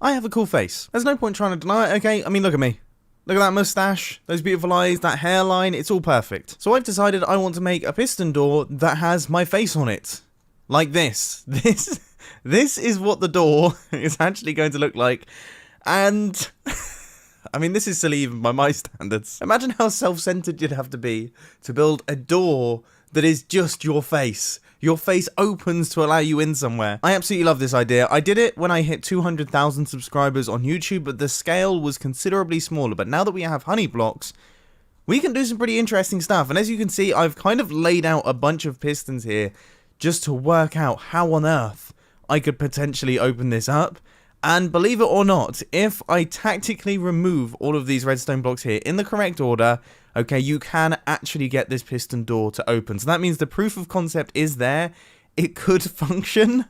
I have a cool face. There's no point trying to deny it, okay? I mean, look at me. Look at that mustache, those beautiful eyes, that hairline, it's all perfect. So I've decided I want to make a piston door that has my face on it. Like this. This is what the door is actually going to look like. And I mean, this is silly even by my standards. Imagine how self-centered you'd have to be to build a door that is just your face. Your face opens to allow you in somewhere. I absolutely love this idea. I did it when I hit 200,000 subscribers on YouTube, but the scale was considerably smaller. But now that we have honey blocks, we can do some pretty interesting stuff. And as you can see, I've kind of laid out a bunch of pistons here just to work out how on earth I could potentially open this up. And believe it or not, if I tactically remove all of these redstone blocks here in the correct order, okay, you can actually get this piston door to open. So that means the proof of concept is there. It could function.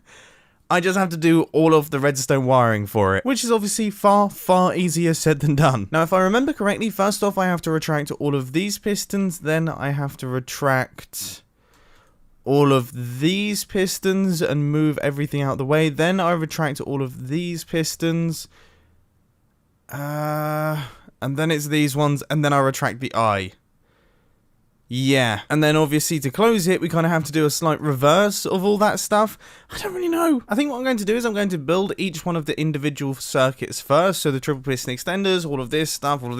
I just have to do all of the redstone wiring for it, which is obviously far, far easier said than done. Now, if I remember correctly, first off, I have to retract all of these pistons. Then I have to retract all of these pistons and move everything out of the way. Then I retract all of these pistons. And then it's these ones, and then I retract the eye. Yeah, and then obviously to close it, we kind of have to do a slight reverse of all that stuff. I don't really know. I think what I'm going to do is I'm going to build each one of the individual circuits first. So the triple piston extenders, all of this stuff, and all of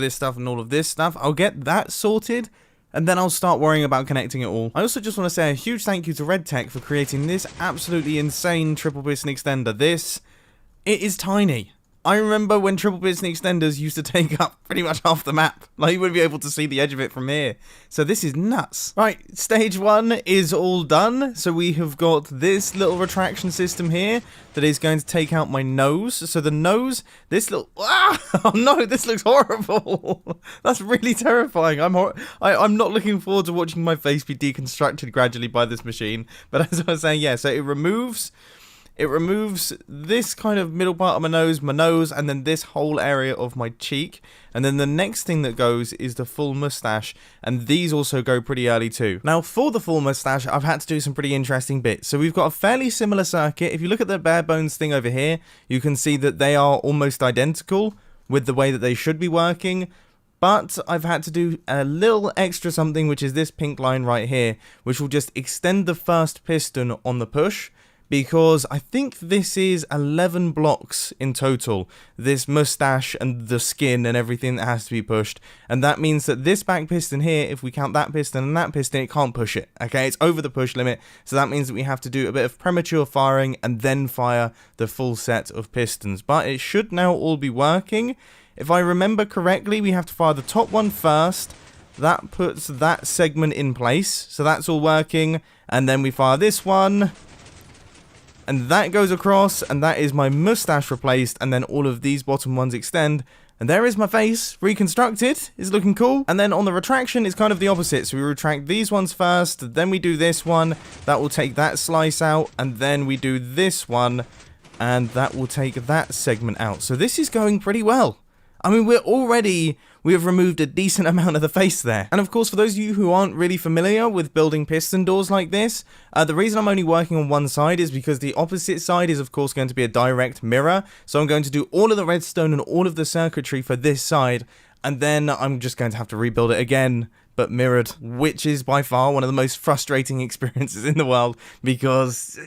this stuff. I'll get that sorted, and then I'll start worrying about connecting it all. I also just want to say a huge thank you to RedTech for creating this absolutely insane triple piston extender. It is tiny. I remember when triple piston extenders used to take up pretty much half the map. Like, you wouldn't be able to see the edge of it from here. So this is nuts. Right, stage 1 is all done. So we have got this little retraction system here that is going to take out my nose. So the nose, this little... oh no, this looks horrible. That's really terrifying. I'm not looking forward to watching my face be deconstructed gradually by this machine. But as I was saying, yeah, so it removes this kind of middle part of my nose, and then this whole area of my cheek. And then the next thing that goes is the full mustache, and these also go pretty early too. Now, for the full mustache, I've had to do some pretty interesting bits. So we've got a fairly similar circuit. If you look at the bare bones thing over here, you can see that they are almost identical with the way that they should be working. But I've had to do a little extra something, which is this pink line right here, which will just extend the first piston on the push. Because I think this is 11 blocks in total, this mustache and the skin and everything that has to be pushed. And that means that this back piston here, if we count that piston and that piston, it can't push it. Okay, it's over the push limit. So that means that we have to do a bit of premature firing and then fire the full set of pistons. But it should now all be working. If I remember correctly, we have to fire the top one first. That puts that segment in place. So that's all working. And then we fire this one. And that goes across, and that is my mustache replaced, and then all of these bottom ones extend. And there is my face, reconstructed. It's looking cool. And then on the retraction, it's kind of the opposite. So we retract these ones first, then we do this one. That will take that slice out, and then we do this one, and that will take that segment out. So this is going pretty well. I mean, we have removed a decent amount of the face there. And of course, for those of you who aren't really familiar with building piston doors like this, the reason I'm only working on one side is because the opposite side is of course going to be a direct mirror. So I'm going to do all of the redstone and all of the circuitry for this side, and then I'm just going to have to rebuild it again, but mirrored, which is by far one of the most frustrating experiences in the world, because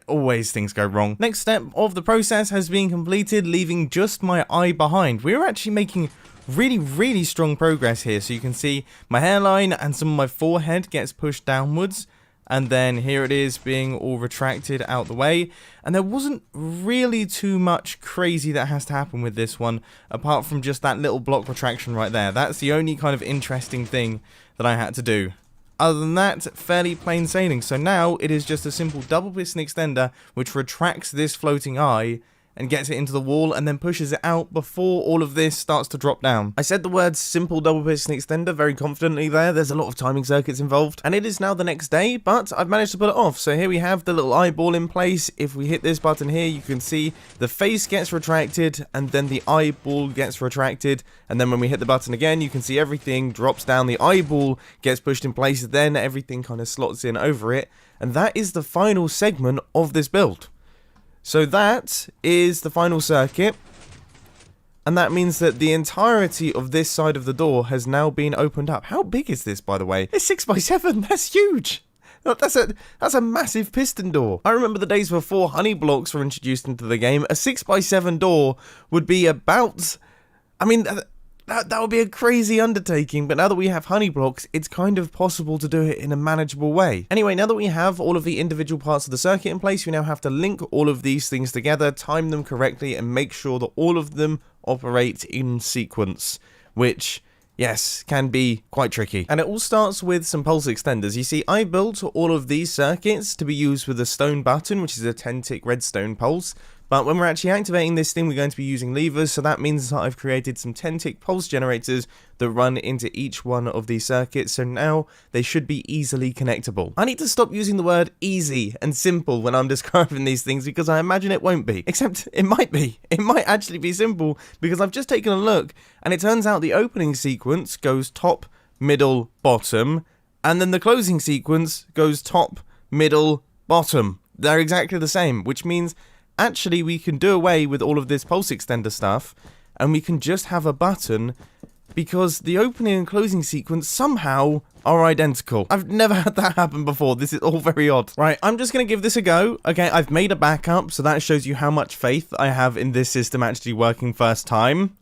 always things go wrong. Next step of the process has been completed, leaving just my eye behind. We're actually making really strong progress here. So you can see my hairline and some of my forehead gets pushed downwards, and then here it is being all retracted out the way. And there wasn't really too much crazy that has to happen with this one, apart from just that little block retraction right there. That's the only kind of interesting thing that I had to do. Other than that, fairly plain sailing. So now it is just a simple double piston extender which retracts this floating eye and gets it into the wall and then pushes it out before all of this starts to drop down. I said the word simple double piston extender very confidently there. There's a lot of timing circuits involved, and it is now the next day, but I've managed to pull it off. So here we have the little eyeball in place. If we hit this button here, you can see the face gets retracted and then the eyeball gets retracted, and then when we hit the button again, you can see everything drops down, the eyeball gets pushed in place, then everything kind of slots in over it, and that is the final segment of this build. So that is the final circuit. And that means that the entirety of this side of the door has now been opened up. How big is this, by the way? It's 6x7. That's huge. That's a massive piston door. I remember the days before honey blocks were introduced into the game. A 6x7 door would be about... I mean, that would be a crazy undertaking, but now that we have honey blocks, it's kind of possible to do it in a manageable way. Anyway, now that we have all of the individual parts of the circuit in place, we now have to link all of these things together, time them correctly, and make sure that all of them operate in sequence, which... yes, can be quite tricky. And it all starts with some pulse extenders. You see, I built all of these circuits to be used with a stone button, which is a 10-tick redstone pulse. But when we're actually activating this thing, we're going to be using levers, so that means that I've created some 10-tick pulse generators that run into each one of these circuits, so now they should be easily connectable. I need to stop using the word easy and simple when I'm describing these things, because I imagine it won't be. Except it might be. It might actually be simple, because I've just taken a look, and it turns out the opening sequence goes top, middle, bottom, and then the closing sequence goes top, middle, bottom. They're exactly the same, which means... actually, we can do away with all of this pulse extender stuff, and we can just have a button, because the opening and closing sequence somehow are identical. I've never had that happen before. This is all very odd. Right, I'm just going to give this a go. Okay, I've made a backup, so that shows you how much faith I have in this system actually working first time.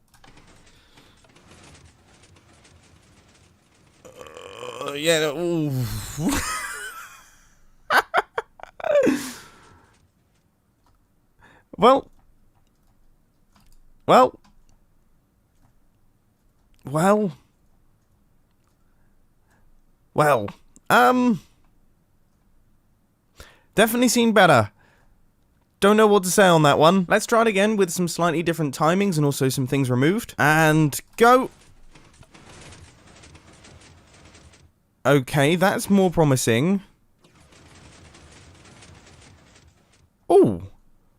Yeah, ooh. Well, definitely seen better. Don't know what to say on that one. Let's try it again with some slightly different timings and also some things removed. And go. Okay, that's more promising. Ooh.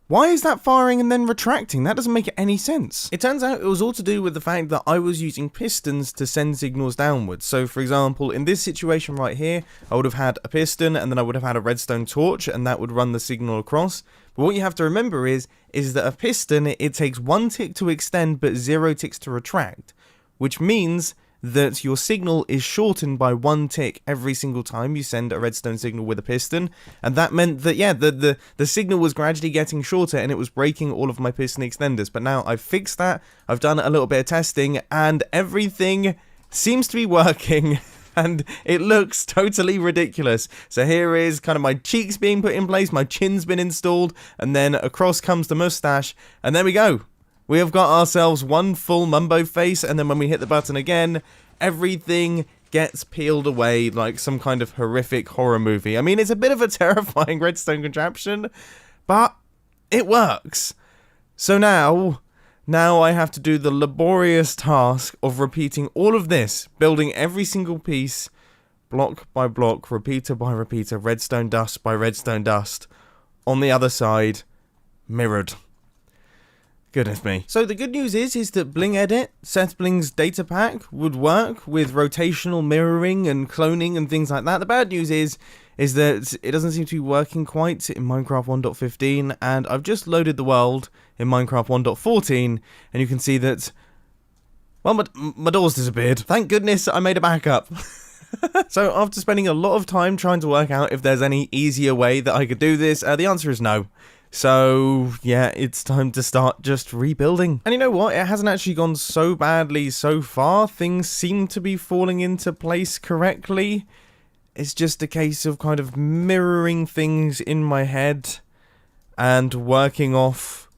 Why is that firing and then retracting? That doesn't make any sense. It turns out it was all to do with the fact that I was using pistons to send signals downwards. So, for example, in this situation right here, I would have had a piston and then I would have had a redstone torch and that would run the signal across. But what you have to remember is that a piston, it takes 1 tick to extend but 0 ticks to retract, which means that your signal is shortened by 1 tick every single time you send a redstone signal with a piston, and that meant that, yeah, the signal was gradually getting shorter and it was breaking all of my piston extenders. But now I've fixed that, I've done a little bit of testing, and everything seems to be working, and it looks totally ridiculous. So here is kind of my cheeks being put in place, my chin's been installed, and then across comes the mustache, and there we go. We have got ourselves one full Mumbo face, and then when we hit the button again, everything gets peeled away like some kind of horrific horror movie. I mean, it's a bit of a terrifying redstone contraption, but it works. So now I have to do the laborious task of repeating all of this, building every single piece, block by block, repeater by repeater, redstone dust by redstone dust, on the other side, mirrored. Goodness me. So the good news is that Bling Edit, Seth Bling's data pack, would work with rotational mirroring and cloning and things like that. The bad news is that it doesn't seem to be working quite in Minecraft 1.15, and I've just loaded the world in Minecraft 1.14, and you can see that, well, my door's disappeared. Thank goodness I made a backup. So after spending a lot of time trying to work out if there's any easier way that I could do this, the answer is no. So, yeah, it's time to start just rebuilding. And you know what? It hasn't actually gone so badly so far. Things seem to be falling into place correctly. It's just a case of kind of mirroring things in my head and working off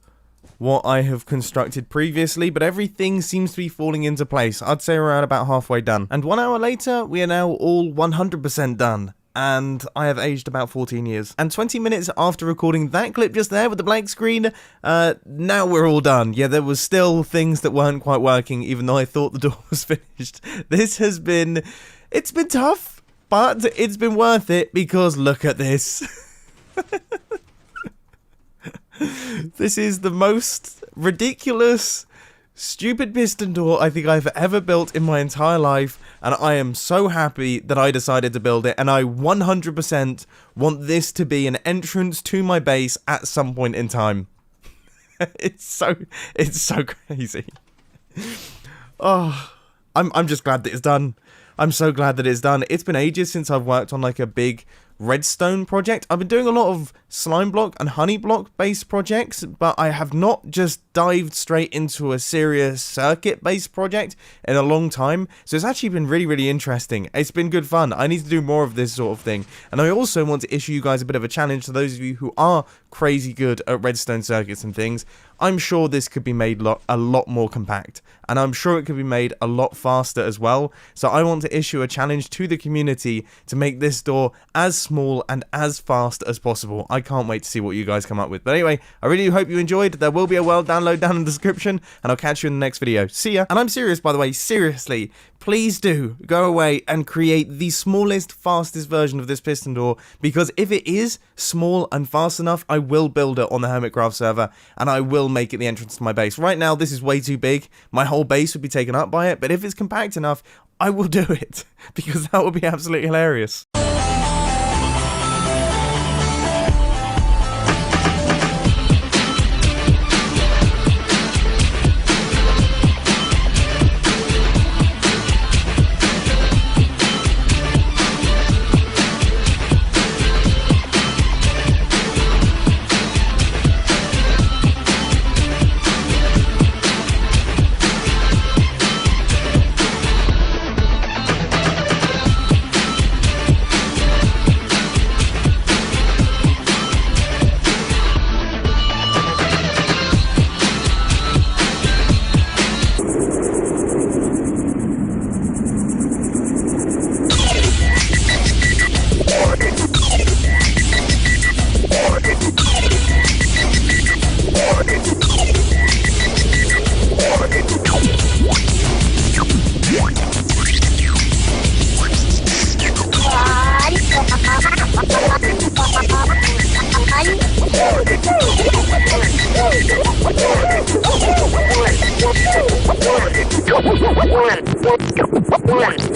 what I have constructed previously, but everything seems to be falling into place. I'd say we're about halfway done. And 1 hour later, we are now all 100% done. And I have aged about 14 years. And 20 minutes after recording that clip just there with the blank screen, now we're all done. Yeah, there was still things that weren't quite working, even though I thought the door was finished. It's been tough, but it's been worth it, because look at this. This is the most ridiculous stupid piston door I think I've ever built in my entire life, and I am so happy that I decided to build it, and I 100% want this to be an entrance to my base at some point in time. It's so crazy. Oh, I'm just glad that it's done. I'm so glad that it's done. It's been ages since I've worked on like a big redstone project. I've been doing a lot of slime block and honey block based projects, but I have not just dived straight into a serious circuit based project in a long time. So it's actually been really interesting. It's been good fun. I need to do more of this sort of thing. And I also want to issue you guys a bit of a challenge to those of you who are crazy good at redstone circuits and things. I'm sure this could be made a lot more compact, and I'm sure it could be made a lot faster as well. So I want to issue a challenge to the community to make this door as small and as fast as possible. I can't wait to see what you guys come up with. But anyway, I really hope you enjoyed. There will be a world download down in the description, and I'll catch you in the next video. See ya. And I'm serious, by the way, seriously. Please do go away and create the smallest, fastest version of this piston door, because if it is small and fast enough, I will build it on the Hermitcraft server, and I will make it the entrance to my base. Right now, this is way too big. My whole base would be taken up by it, but if it's compact enough, I will do it, because that would be absolutely hilarious. One.